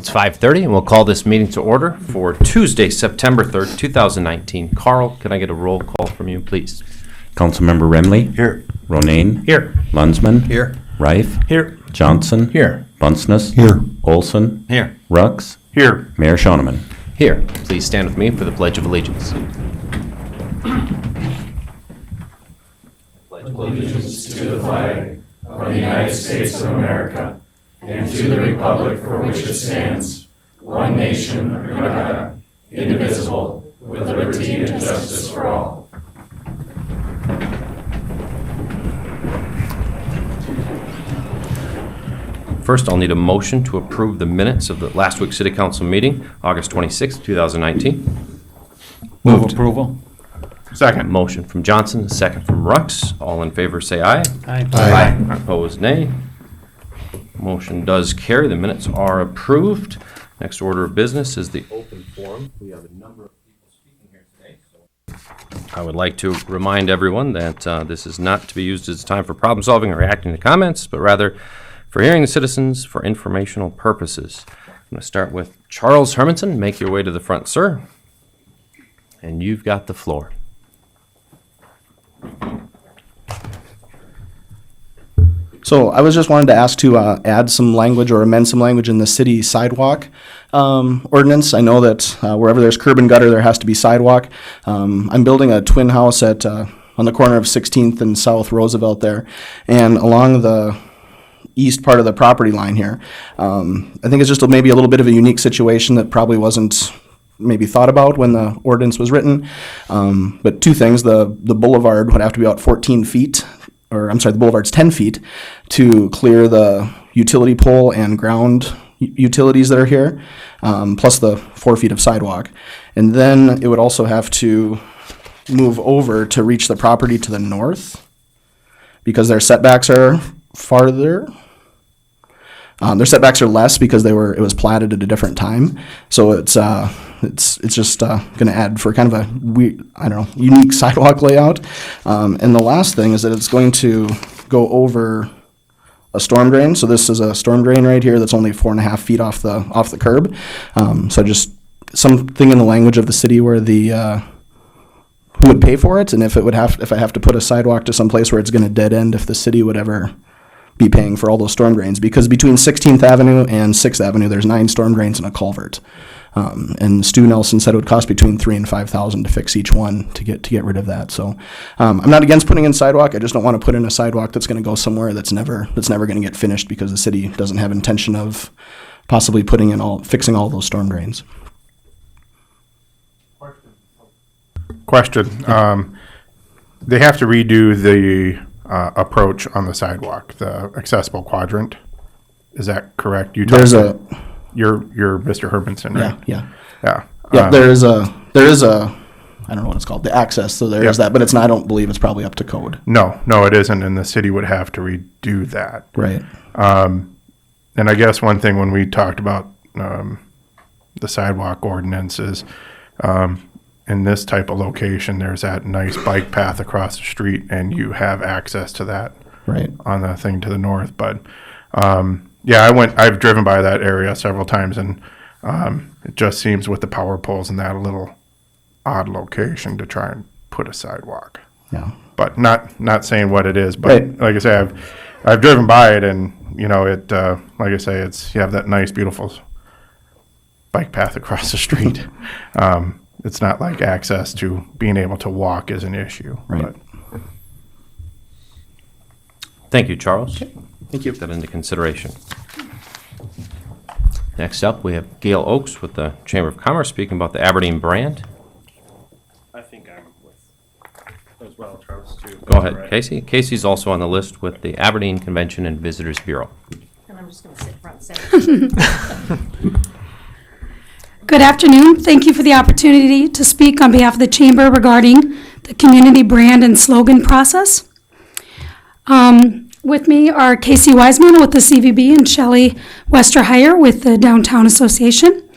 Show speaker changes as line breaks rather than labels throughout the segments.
It's 5:30, and we'll call this meeting to order for Tuesday, September 3rd, 2019. Carl, can I get a roll call from you, please?
Councilmember Remley?
Here.
Ronayne?
Here.
Lunsman?
Here.
Rife?
Here.
Johnson?
Here.
Bunceness?
Here.
Olson?
Here.
Rux?
Here.
Mayor Schoeneman.
Here. Please stand with me for the Pledge of Allegiance.
Pledge allegiance to the flag of the United States of America and to the republic for which it stands, one nation under God, indivisible, with liberty and justice for all.
First, I'll need a motion to approve the minutes of the last week's City Council meeting, August 26th, 2019.
Move approval. Second.
Motion from Johnson, a second from Rux. All in favor say aye.
Aye.
Opposed, nay. Motion does carry. The minutes are approved. Next order of business is the open forum. We have a number of people speaking here today. So I would like to remind everyone that this is not to be used as a time for problem solving or reacting to comments, but rather for hearing the citizens for informational purposes. I'm going to start with Charles Hermanson. Make your way to the front, sir. And you've got the floor.
So I was just wanted to ask to add some language or amend some language in the city sidewalk ordinance. I know that wherever there's curb and gutter, there has to be sidewalk. I'm building a twin house at on the corner of 16th and South Roosevelt there, and along the east part of the property line here. I think it's just maybe a little bit of a unique situation that probably wasn't maybe thought about when the ordinance was written. But two things, the boulevard would have to be about 14 feet, or I'm sorry, the boulevard's 10 feet to clear the utility pole and ground utilities that are here, plus the 4 feet of sidewalk. And then it would also have to move over to reach the property to the north because their setbacks are farther. Their setbacks are less because it was platted at a different time. So it's just going to add for kind of a weird, unique sidewalk layout. And the last thing is that it's going to go over a storm drain. So this is a storm drain right here that's only 4.5 feet off the curb. So just something in the language of the city where who would pay for it, and if I have to put a sidewalk to some place where it's going to dead end, if the city would ever be paying for all those storm drains, because between 16th Avenue and 6th Avenue, there's 9 storm drains and a culvert. And Stu Nelson said it would cost between $3,000 and $5,000 to fix each one to get rid of that. So I'm not against putting in sidewalk. I just don't want to put in a sidewalk that's going to go somewhere that's never going to get finished because the city doesn't have intention of possibly fixing all those storm drains.
Question. They have to redo the approach on the sidewalk, the accessible quadrant. Is that correct? You're Mr. Hermanson, right?
Yeah.
Yeah.
There is a I don't know what it's called, the access. So there is that, but I don't believe it's probably up to code.
No, it isn't, and the city would have to redo that.
Right.
And I guess one thing when we talked about the sidewalk ordinance is in this type of location, there's that nice bike path across the street, and you have access to that
right
on the thing to the north. But I've driven by that area several times, and it just seems with the power poles and that a little odd location to try and put a sidewalk.
Yeah.
But not saying what it is, but
right.
Like I say, I've driven by it, and it like I say, you have that nice beautiful bike path across the street. It's not like access to being able to walk is an issue.
Right.
But.
Thank you, Charles.
Okay. Thank you.
Take that into consideration. Next up, we have Gail Oakes with the Chamber of Commerce speaking about the Aberdeen brand.
I think I'm with as well, Charles, too.
Go ahead,
Right.
Casey. Casey's also on the list with the Aberdeen Convention and Visitors Bureau.
And I'm just going to sit front center.
Good afternoon. Thank you for the opportunity to speak on behalf of the Chamber regarding the community brand and slogan process. With me are Casey Wiseman with the CVB and Shelley Westerhire with the Downtown Association.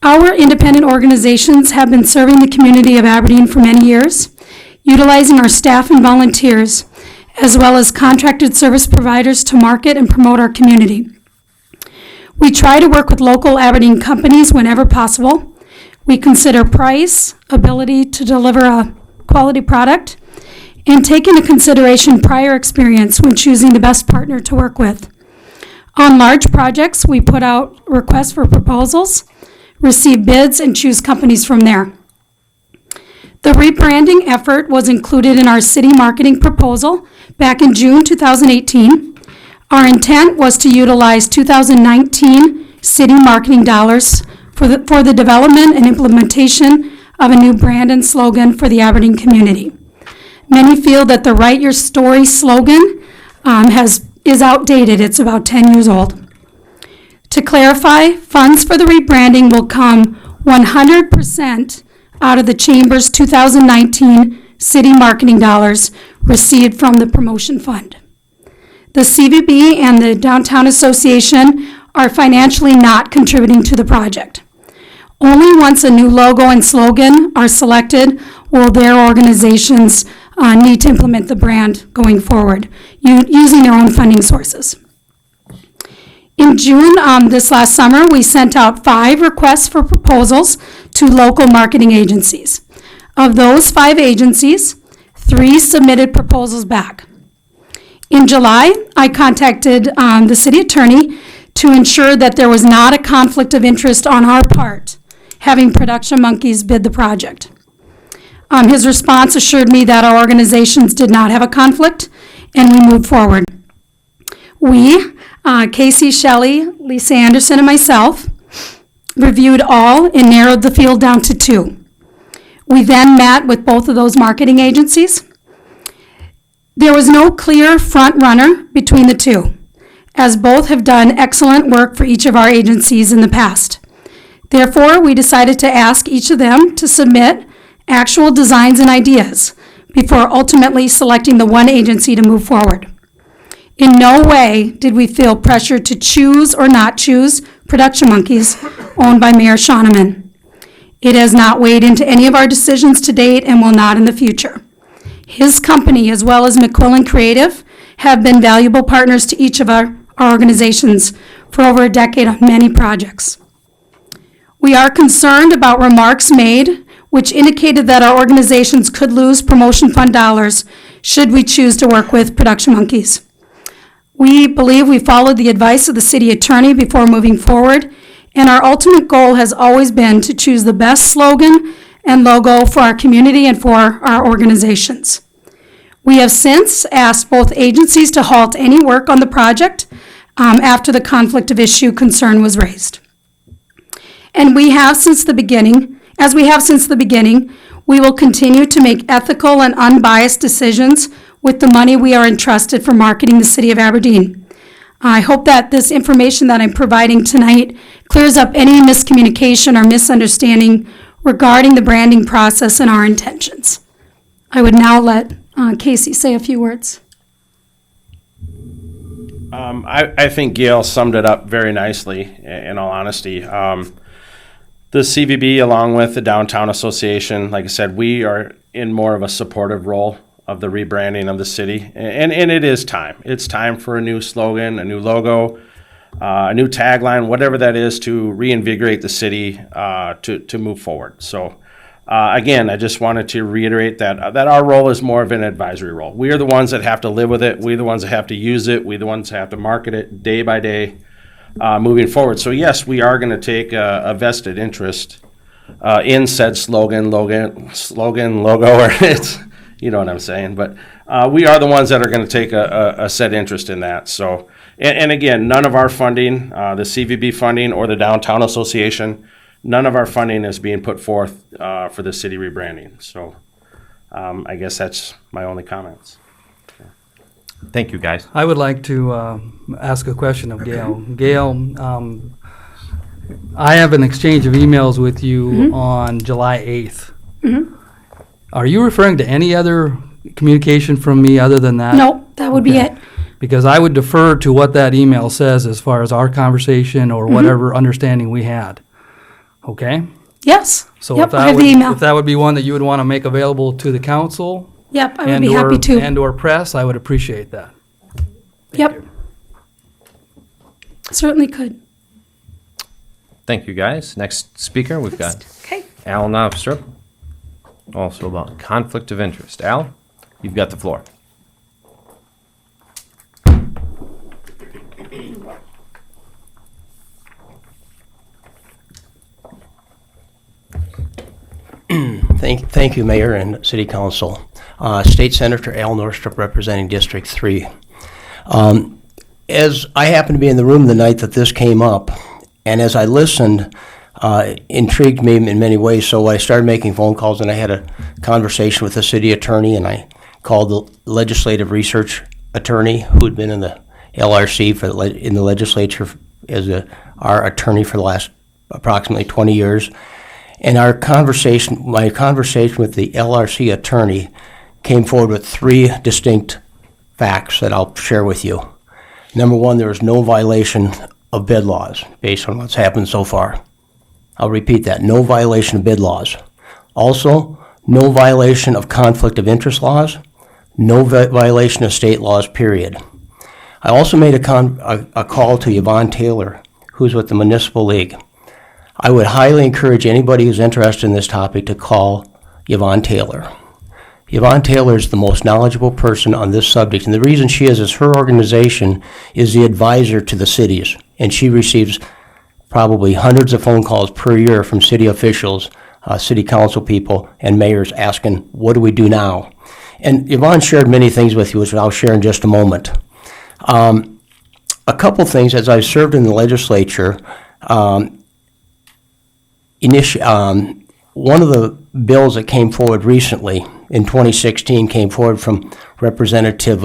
Our independent organizations have been serving the community of Aberdeen for many years, utilizing our staff and volunteers, as well as contracted service providers to market and promote our community. We try to work with local Aberdeen companies whenever possible. We consider price, ability to deliver a quality product, and take into consideration prior experience when choosing the best partner to work with. On large projects, we put out requests for proposals, receive bids, and choose companies from there. The rebranding effort was included in our city marketing proposal back in June 2018. Our intent was to utilize 2019 city marketing dollars for the development and implementation of a new brand and slogan for the Aberdeen community. Many feel that the Write Your Story slogan is outdated. It's about 10 years old. To clarify, funds for the rebranding will come 100% out of the Chamber's 2019 city marketing dollars received from the promotion fund. The CVB and the Downtown Association are financially not contributing to the project. Only once a new logo and slogan are selected will their organizations need to implement the brand going forward, using their own funding sources. In June, this last summer, we sent out 5 requests for proposals to local marketing agencies. Of those 5 agencies, 3 submitted proposals back. In July, I contacted the city attorney to ensure that there was not a conflict of interest on our part, having Production Monkeys bid the project. His response assured me that our organizations did not have a conflict, and we moved forward. We, Casey Shelley, Lisa Anderson, and myself, reviewed all and narrowed the field down to 2. We then met with both of those marketing agencies. There was no clear front runner between the 2, as both have done excellent work for each of our agencies in the past. Therefore, we decided to ask each of them to submit actual designs and ideas before ultimately selecting the one agency to move forward. In no way did we feel pressured to choose or not choose Production Monkeys, owned by Mayor Shoneman. It has not weighed into any of our decisions to date and will not in the future. His company, as well as McQuillan Creative, have been valuable partners to each of our organizations for over a decade on many projects. We are concerned about remarks made which indicated that our organizations could lose promotion fund dollars should we choose to work with Production Monkeys. We believe we followed the advice of the city attorney before moving forward, and our ultimate goal has always been to choose the best slogan and logo for our community and for our organizations. We have since asked both agencies to halt any work on the project after the conflict of issue concern was raised. And we have since the beginning, we will continue to make ethical and unbiased decisions with the money we are entrusted for marketing the city of Aberdeen. I hope that this information that I'm providing tonight clears up any miscommunication or misunderstanding regarding the branding process and our intentions. I would now let Casey say a few words.
I think Gail summed it up very nicely, in all honesty. The CVB, along with the Downtown Association, like I said, we are in more of a supportive role of the rebranding of the city. And it is time. It's time for a new slogan, a new logo, a new tagline, whatever that is, to reinvigorate the city to move forward. So, again, I just wanted to reiterate that our role is more of an advisory role. We are the ones that have to live with it. We're the ones that have to use it. We're the ones that have to market it day by day moving forward. So, yes, we are going to take a vested interest in said slogan, logo, or it's, you know what I'm saying. But we are the ones that are going to take a set interest in that. So, and again, none of our funding, the CVB funding or the Downtown Association, none of our funding is being put forth for the city rebranding. So I guess that's my only comments.
Thank you, guys.
I would like to ask a question of Gail. Gail, I have an exchange of emails with you on July 8th. Are you referring to any other communication from me other than that?
No, that would be it.
Because I would defer to what that email says as far as our conversation or whatever understanding we had. Okay?
Yes.
So
Yep, I have the email.
if that would be one that you would want to make available to the council
Yep, I would be happy to.
and/or press, I would appreciate that.
Yep. Certainly could.
Thank you, guys. Next speaker, we've got
Okay.
Al Novstrup, also about conflict of interest. Al, you've got the floor.
Thank you, Mayor and City Council. State Senator Al Norstrup, representing District 3. As I happened to be in the room the night that this came up, and as I listened, intrigued me in many ways, so I started making phone calls, and I had a conversation with the city attorney, and I called the legislative research attorney who'd been in the LRC in the legislature as our attorney for the last approximately 20 years. And my conversation with the LRC attorney came forward with 3 distinct facts that I'll share with you. Number 1, there is no violation of bid laws based on what's happened so far. I'll repeat that, no violation of bid laws. Also, no violation of conflict of interest laws, no violation of state laws, period. I also made a call to Yvonne Taylor, who's with the Municipal League. I would highly encourage anybody who's interested in this topic to call Yvonne Taylor. Yvonne Taylor is the most knowledgeable person on this subject, and the reason she is her organization is the advisor to the cities, and she receives probably hundreds of phone calls per year from city officials, city council people, and mayors asking, what do we do now? And Yvonne shared many things with you, which I'll share in just a moment. A couple things, as I've served in the legislature, one of the bills that came forward recently in 2016 came forward from Representative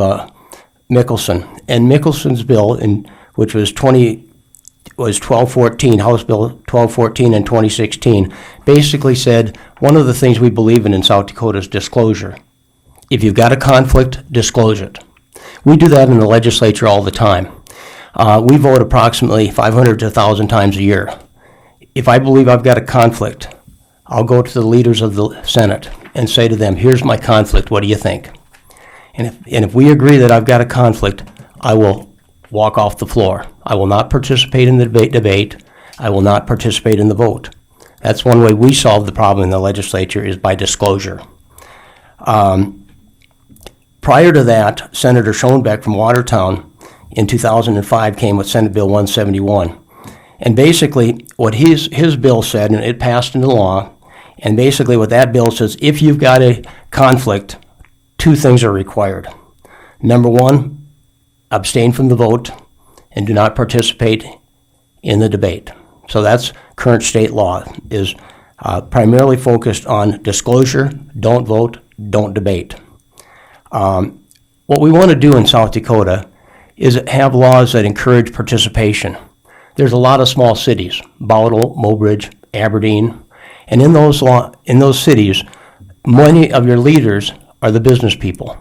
Mickelson. And Mickelson's bill, which was 1214, House Bill 1214 in 2016, basically said one of the things we believe in South Dakota is disclosure. If you've got a conflict, disclose it. We do that in the legislature all the time. We vote approximately 500 to 1,000 times a year. If I believe I've got a conflict, I'll go to the leaders of the Senate and say to them, here's my conflict, what do you think? And if we agree that I've got a conflict, I will walk off the floor. I will not participate in the debate. I will not participate in the vote. That's one way we solve the problem in the legislature, is by disclosure. Prior to that, Senator Schoenbeck from Watertown in 2005 came with Senate Bill 171. And basically, what his bill said, and it passed into law, and basically what that bill says, if you've got a conflict, 2 things are required. Number 1, abstain from the vote and do not participate in the debate. So that's current state law, is primarily focused on disclosure, don't vote, don't debate. What we want to do in South Dakota is have laws that encourage participation. There's a lot of small cities, Bowdle, Mobridge, Aberdeen, and in those cities, many of your leaders are the business people.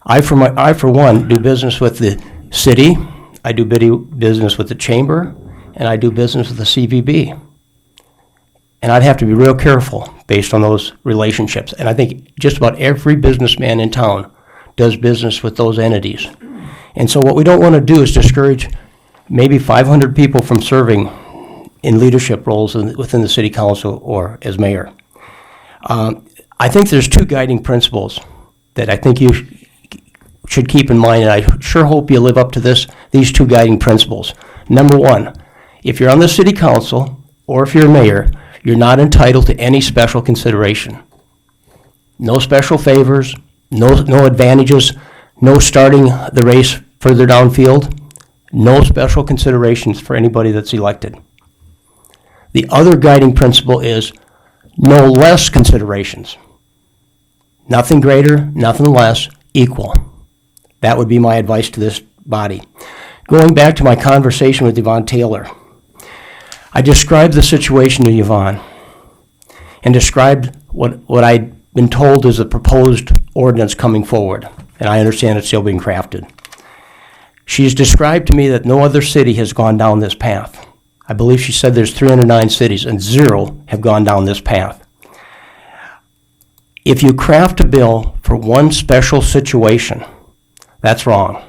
I, for one, do business with the city, I do business with the chamber, and I do business with the CVB. And I'd have to be real careful based on those relationships. And I think just about every businessman in town does business with those entities. And so what we don't want to do is discourage maybe 500 people from serving in leadership roles within the city council or as mayor. I think there's 2 guiding principles that I think you should keep in mind, and I sure hope you live up to these 2 guiding principles. Number 1, if you're on the city council or if you're a mayor, you're not entitled to any special consideration. No special favors, no advantages, no starting the race further downfield, no special considerations for anybody that's elected. The other guiding principle is no less considerations. Nothing greater, nothing less, equal. That would be my advice to this body. Going back to my conversation with Yvonne Taylor, I described the situation to Yvonne and described what I'd been told is the proposed ordinance coming forward, and I understand it's still being crafted. She's described to me that no other city has gone down this path. I believe she said there's 309 cities and 0 have gone down this path. If you craft a bill for one special situation, that's wrong.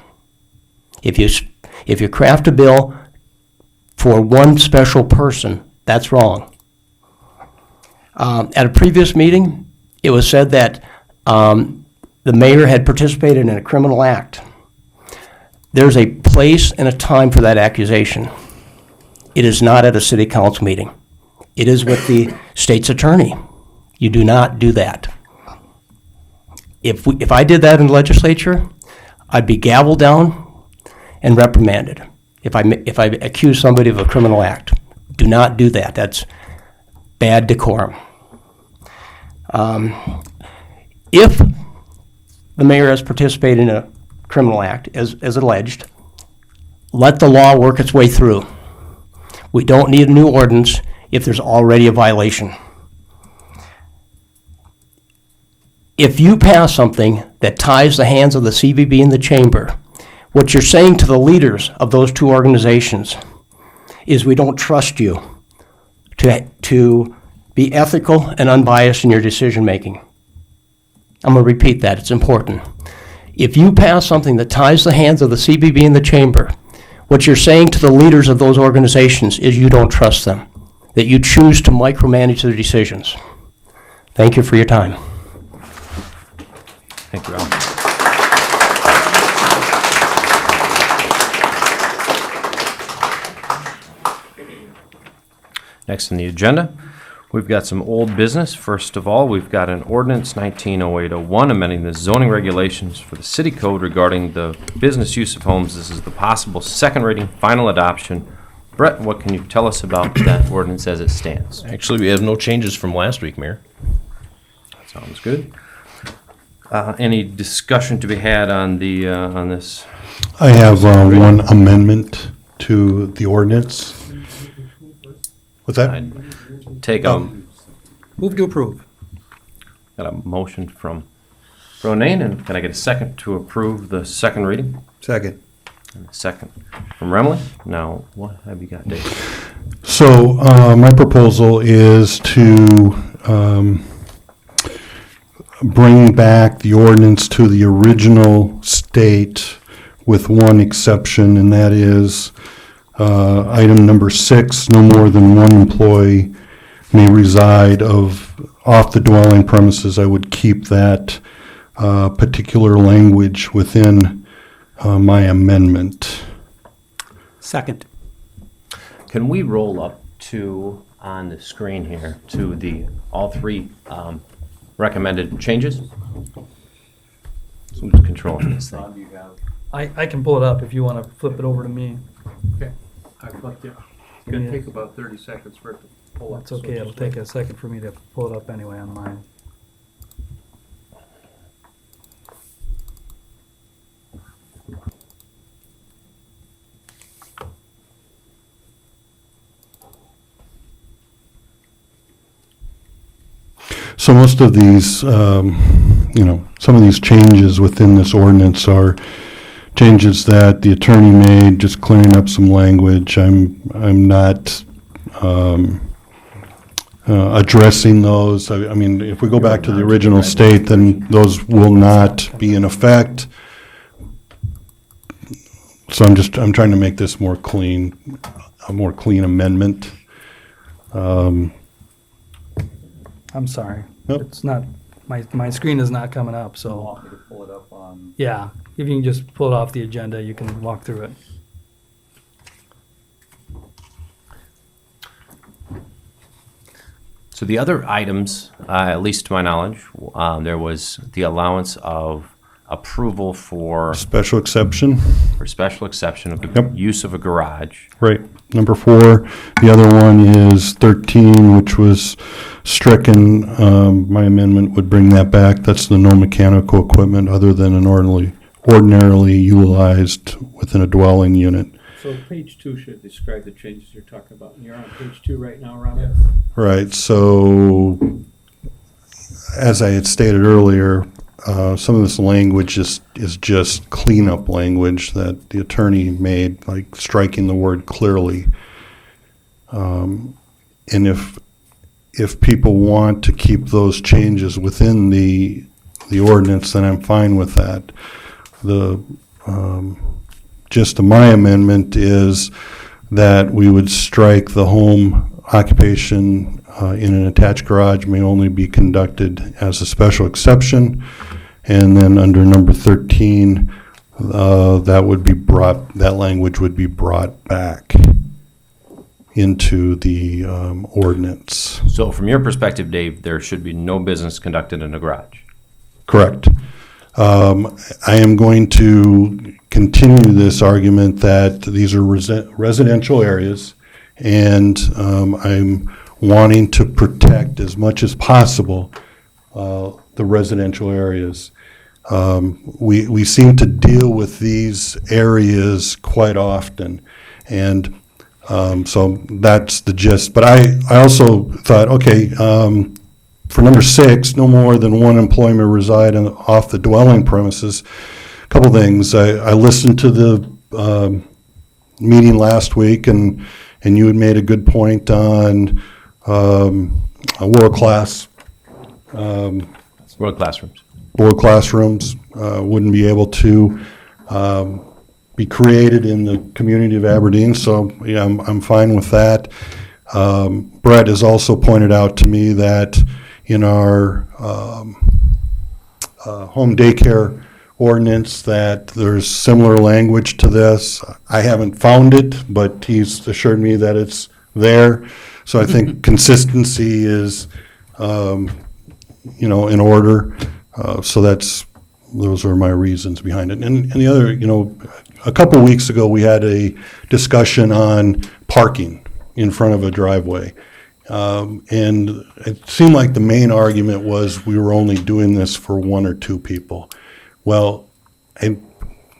If you craft a bill for one special person, That's wrong. At a previous meeting, it was said that the mayor had participated in a criminal act. There's a place and a time for that accusation. It is not at a city council meeting. It is with the state's attorney. You do not do that. If I did that in the legislature, I'd be gavelled down and reprimanded. If I accuse somebody of a criminal act, do not do that. That's bad decorum. If the mayor has participated in a criminal act, as alleged, let the law work its way through. We don't need a new ordinance if there's already a violation. If you pass something that ties the hands of the CVB and the chamber, what you're saying to the leaders of those two organizations is we don't trust you to be ethical and unbiased in your decision-making. I'm going to repeat that. It's important. If you pass something that ties the hands of the CVB and the chamber, what you're saying to the leaders of those organizations is you don't trust them, that you choose to micromanage their decisions. Thank you for your time.
Thank you, Al. Next on the agenda, we've got some old business. First of all, we've got an ordinance 190801 amending the zoning regulations for the city code regarding the business use of homes. This is the possible second reading, final adoption. Brett, what can you tell us about that ordinance as it stands?
Actually, we have no changes from last week, Mayor.
Sounds good. Any discussion to be had on the, on this?
I have one amendment to the ordinance. What's that?
I'd take a,
Move to approve.
got a motion from Ronayne, and can I get a second to approve the second reading?
Second.
And a second from Remley. Now, what have you got, Dave?
So my proposal is to bring back the ordinance to the original state with one exception, and that is item number 6, no more than one employee may reside off the dwelling premises. I would keep that particular language within my amendment.
Second.
Can we roll up to, on the screen here, to the, all three recommended changes? Who's controlling this thing?
I can pull it up if you want to flip it over to me.
Okay, I flipped it. It's gonna take about 30 seconds for it to pull up.
That's okay, it'll take a second for me to pull it up anyway on mine.
So most of these, some of these changes within this ordinance are changes that the attorney made, just clearing up some language. I'm not addressing those. I mean, if we go back to the original state, then those will not be in effect. So I'm trying to make this more clean, a more clean amendment.
I'm sorry.
Nope.
It's not, my screen is not coming up, so.
Want me to pull it up on?
Yeah, if you can just pull it off the agenda, you can walk through it.
So the other items, at least to my knowledge, there was the allowance of approval for
Special exception.
special exception of the
Yep.
use of a garage.
Right. Number 4. The other one is 13, which was stricken. My amendment would bring that back. That's the no mechanical equipment other than an ordinarily utilized within a dwelling unit.
So page 2 should describe the changes you're talking about. And you're on page 2 right now, Robert?
Right. So, as I had stated earlier, some of this language is just cleanup language that the attorney made, like striking the word clearly. And if people want to keep those changes within the ordinance, then I'm fine with that. The gist of my amendment is that we would strike the home occupation in an attached garage may only be conducted as a special exception. And then under number 13, that language would be brought back into the ordinance.
So from your perspective, Dave, there should be no business conducted in a garage.
Correct. I am going to continue this argument that these are residential areas, and I'm wanting to protect as much as possible the residential areas. We seem to deal with these areas quite often, and so that's the gist. But I also thought, okay, for number 6, no more than one employee may reside off the dwelling premises. A couple things. I listened to the meeting last week, and you had made a good point on world-class
classrooms.
World classrooms wouldn't be able to be created in the community of Aberdeen, so yeah, I'm fine with that. Brett has also pointed out to me that in our home daycare ordinance that there's similar language to this. I haven't found it, but he's assured me that it's there. So I think consistency is, in order. So those are my reasons behind it. And the other, a couple weeks ago we had a discussion on parking in front of a driveway. And it seemed like the main argument was we were only doing this for 1 or 2 people. Well, I'm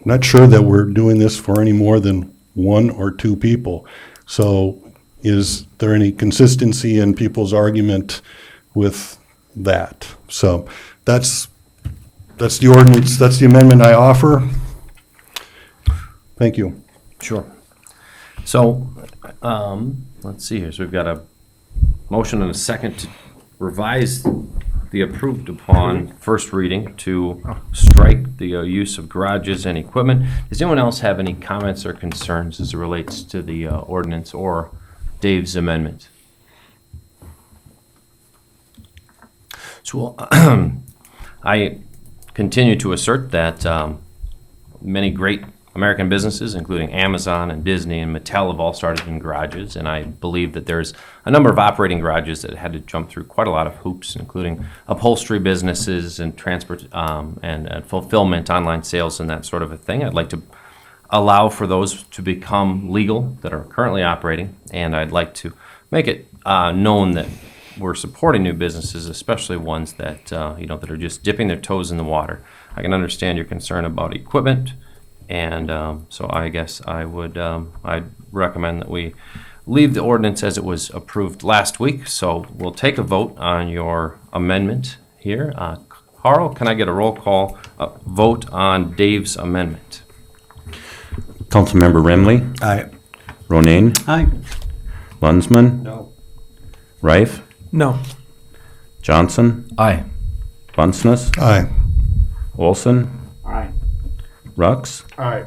not sure that we're doing this for any more than 1 or 2 people. So is there any consistency in people's argument with that? So that's the ordinance, that's the amendment I offer. Thank you.
Sure. So, let's see here. So we've got a motion and a second to revise the approved upon first reading to strike the use of garages and equipment. Does anyone else have any comments or concerns as it relates to the ordinance or Dave's amendment? So I continue to assert that many great American businesses, including Amazon and Disney and Mattel, have all started in garages, and I believe that there's a number of operating garages that had to jump through quite a lot of hoops, including upholstery businesses and transport and fulfillment, online sales, and that sort of a thing. I'd like to allow for those to become legal that are currently operating, and I'd like to make it known that we're supporting new businesses, especially ones that that are just dipping their toes in the water. I can understand your concern about equipment. And so I guess I'd recommend that we leave the ordinance as it was approved last week. So we'll take a vote on your amendment here. Carl, can I get a roll call vote on Dave's amendment?
Councilmember Remley?
Aye.
Ronayne?
Aye.
Lunsman?
No.
Reif?
No.
Johnson?
Aye.
Bunceness?
Aye.
Olson?
Aye.
Rux?
Aye.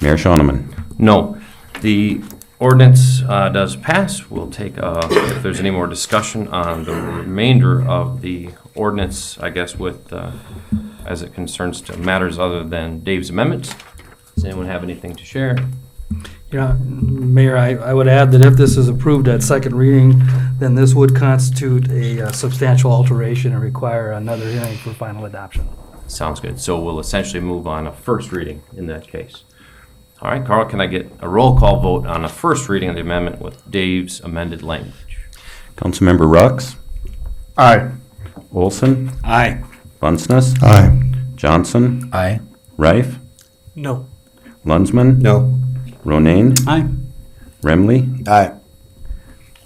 Mayor Schoeneman?
No. The ordinance does pass. We'll take, if there's any more discussion on the remainder of the ordinance, I guess, with as it concerns to matters other than Dave's amendment. Does anyone have anything to share?
Mayor, I would add that if this is approved at second reading, then this would constitute a substantial alteration and require another hearing for final adoption.
Sounds good. So we'll essentially move on a first reading in that case. All right, Carl, can I get a roll call vote on a first reading of the amendment with Dave's amended language?
Councilmember Rux?
Aye.
Olson?
Aye.
Bunceness?
Aye.
Johnson?
Aye.
Reif?
No.
Lunsman?
No.
Ronayne?
Aye.
Remley?
Aye.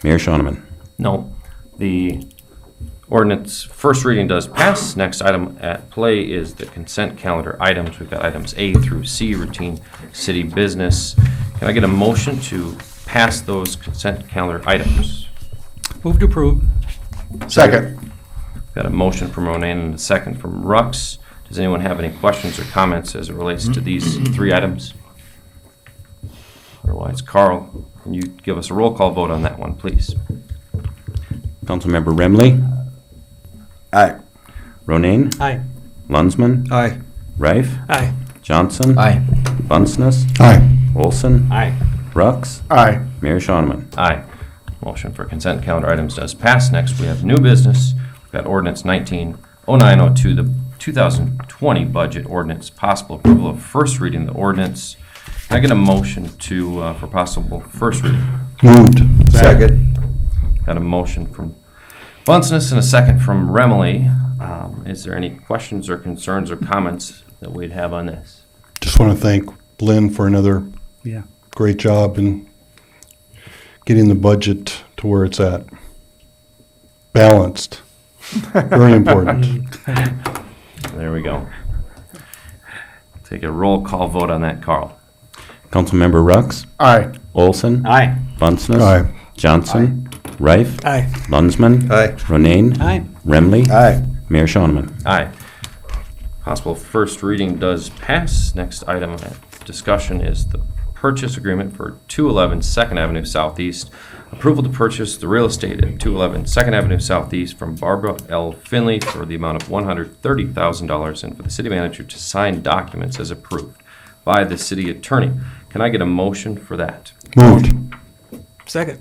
Mayor Schoeneman?
No. The ordinance first reading does pass. Next item at play is the consent calendar items. We've got items A through C, routine city business. Can I get a motion to pass those consent calendar items?
Move to approve.
Second.
Got a motion from Ronan and a second from Rux. Does anyone have any questions or comments as it relates to these 3 items? Otherwise, Carl, Can you give us a roll call vote on that one, please?
Councilmember Remley,
Aye.
Ronayne,
Aye.
Lunsman,
Aye.
Rife,
Aye.
Johnson,
Aye.
Bunceness,
Aye.
Olson,
Aye.
Rux,
Aye.
Mayor Shonneman.
Aye. Motion for consent calendar items does pass. Next, we have new business. We've got ordinance 190902, the 2020 budget ordinance, possible approval of first reading of the ordinance. Can I get a motion for possible first reading?
Moved.
Second.
Got a motion from Bunceness and a second from Remley. Is there any questions or concerns or comments that we'd have on this?
Just want to thank Lynn for another great job in getting the budget to where it's at. Balanced. Very important.
There we go. Take a roll call vote on that, Carl.
Councilmember Rux,
Aye.
Olson,
Aye.
Bunceness,
Aye.
Johnson, Rife,
Aye.
Lunsman,
Aye.
Ronayne,
Aye.
Remley,
Aye.
Mayor Shonneman.
Aye. Possible first reading does pass. Next item of discussion is the purchase agreement for 211 Second Avenue Southeast. Approval to purchase the real estate at 211 Second Avenue Southeast from Barbara L. Finley for the amount of $130,000 and for the city manager to sign documents as approved by the city attorney. Can I get a motion for that?
Moved.
Second.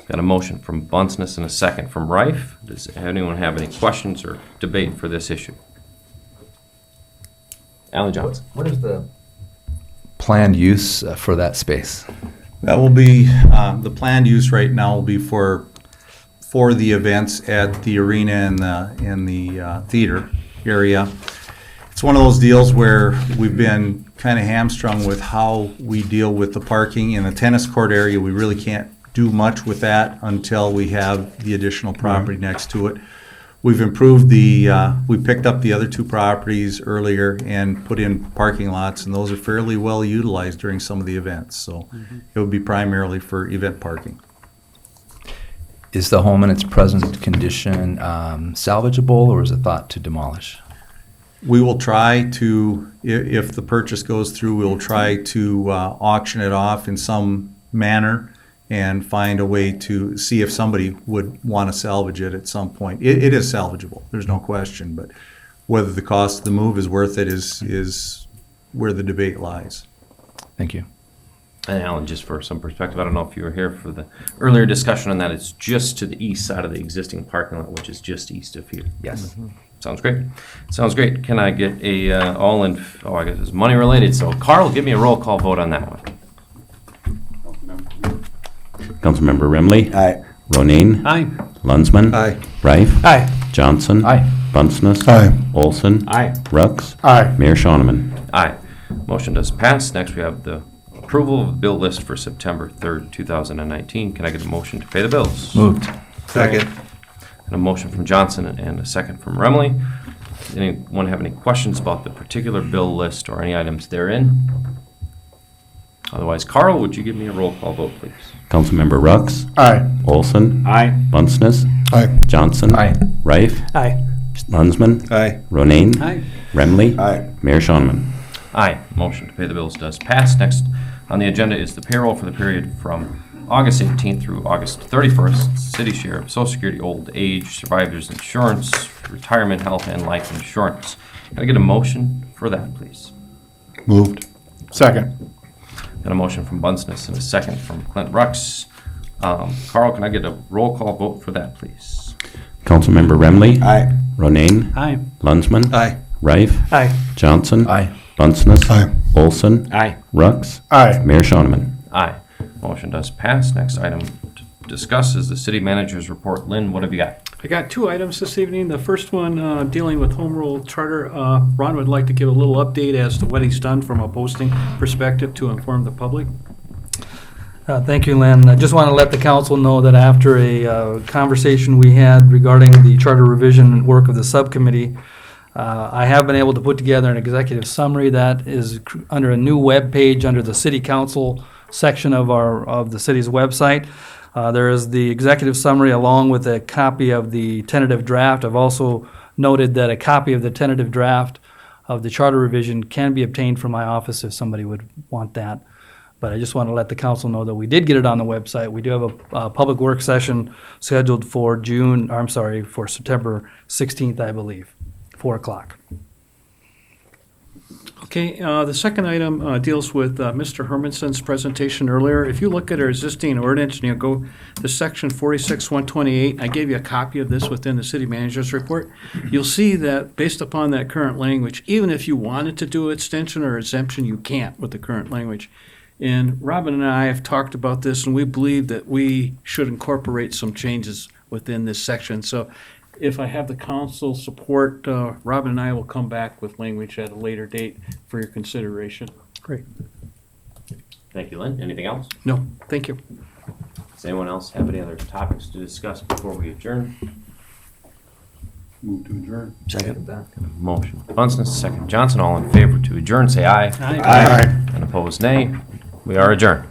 Got a motion from Bunceness and a second from Rife. Does anyone have any questions or debate for this issue? Alan Johnson.
What is the planned use for that space?
That will be, the planned use right now will be for the events at the arena and the theater area. It's one of those deals where we've been kind of hamstrung with how we deal with the parking. In the tennis court area, we really can't do much with that until we have the additional property next to it. We've improved we picked up the other two properties earlier and put in parking lots, and those are fairly well utilized during some of the events. So it would be primarily for event parking.
Is the home in its present condition salvageable, or is it thought to demolish?
We will try to, if the purchase goes through, we will try to auction it off in some manner and find a way to see if somebody would want to salvage it at some point. It is salvageable, there's no question, but whether the cost of the move is worth it is where the debate lies.
Thank you.
And Alan, just for some perspective, I don't know if you were here for the earlier discussion on that. It's just to the east side of the existing parking lot, which is just east of here.
Yes.
Sounds great. Sounds great. Can I get a I guess it's money related. So Carl, give me a roll call vote on that one.
Councilmember Remley,
Aye.
Ronayne,
Aye.
Lunsman,
Aye.
Rife,
Aye.
Johnson,
Aye.
Bunceness,
Aye.
Olson,
Aye.
Rux,
Aye.
Mayor Shonneman.
Aye. Motion does pass. Next, we have the approval of the bill list for September 3rd, 2019. Can I get a motion to pay the bills?
Moved.
Second.
And a motion from Johnson and a second from Remley. Anyone have any questions about the particular bill list or any items therein? Otherwise, Carl, would you give me a roll call vote, please?
Councilmember Rux,
Aye.
Olson,
Aye.
Bunceness,
Aye.
Johnson,
Aye.
Rife,
Aye.
Lunsman,
Aye.
Ronayne,
Aye.
Remley,
Aye.
Mayor Shonneman.
Aye. Motion to pay the bills does pass. Next on the agenda is the payroll for the period from August 18th through August 31st. City share of Social Security, old age, survivors insurance, retirement, health, and life insurance. Can I get a motion for that, please?
Moved.
Second.
Got a motion from Bunceness and a second from Clint Rux. Carl, can I get a roll call vote for that, please?
Councilmember Remley,
Aye.
Ronayne,
Aye.
Lunsman,
Aye.
Rife,
Aye.
Johnson,
Aye.
Bunceness,
Aye.
Olson,
Aye.
Rux,
Aye.
Mayor Shonneman.
Aye. Motion does pass. Next item to discuss is the city manager's report. Lynn, what have you got?
I got two items this evening. The first one dealing with home rule charter. Ron would like to give a little update as to what he's done from a posting perspective to inform the public.
Thank you, Lynn. I just want to let the council know that after a conversation we had regarding the charter revision work of the subcommittee, I have been able to put together an executive summary that is under a new web page under the city council section of the city's website. There is the executive summary along with a copy of the tentative draft. I've also noted that a copy of the tentative draft of the charter revision can be obtained from my office if somebody would want that. But I just want to let the council know that we did get it on the website. We do have a public work session scheduled for for September 16th, I believe, 4 o'clock.
Okay, the second item deals with Mr. Hermanson's presentation earlier. If you look at our existing ordinance and you go to section 46-128, I gave you a copy of this within the city manager's report. You'll see that based upon that current language, even if you wanted to do extension or exemption, you can't with the current language. And Robin and I have talked about this, and we believe that we should incorporate some changes within this section. So if I have the council support, Robin and I will come back with language at a later date for your consideration.
Great.
Thank you, Lynn. Anything else?
No, thank you.
Does anyone else have any other topics to discuss before we adjourn?
Move to adjourn.
Second.
Motion Bunsen, second Johnson. All in favor to adjourn, say aye.
Aye.
And opposed, nay. We are adjourned.